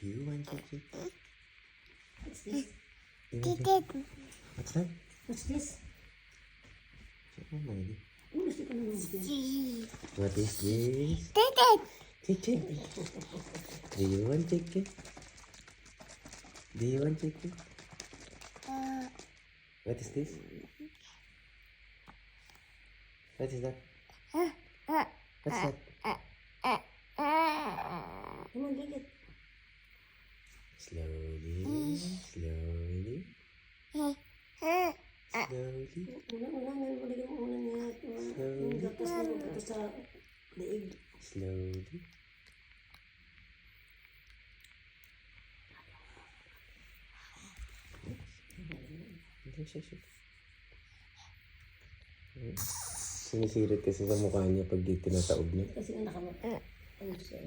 you want chicken? What's this? What's that? What's this? Oh my God. Gusto ko naman dyan. What is this? Chicken. Do you want chicken? Do you want chicken? What is this? What is that? What's that? Come on, get it. Slowly, slowly, slowly. Una, nalagyan mo una niya. Yung gatas na yung gatas sa leeg. Slowly. Sinisirit kasi sa mukha niya pag di tinataob niya. Kasi nga nakamot. Ano siya?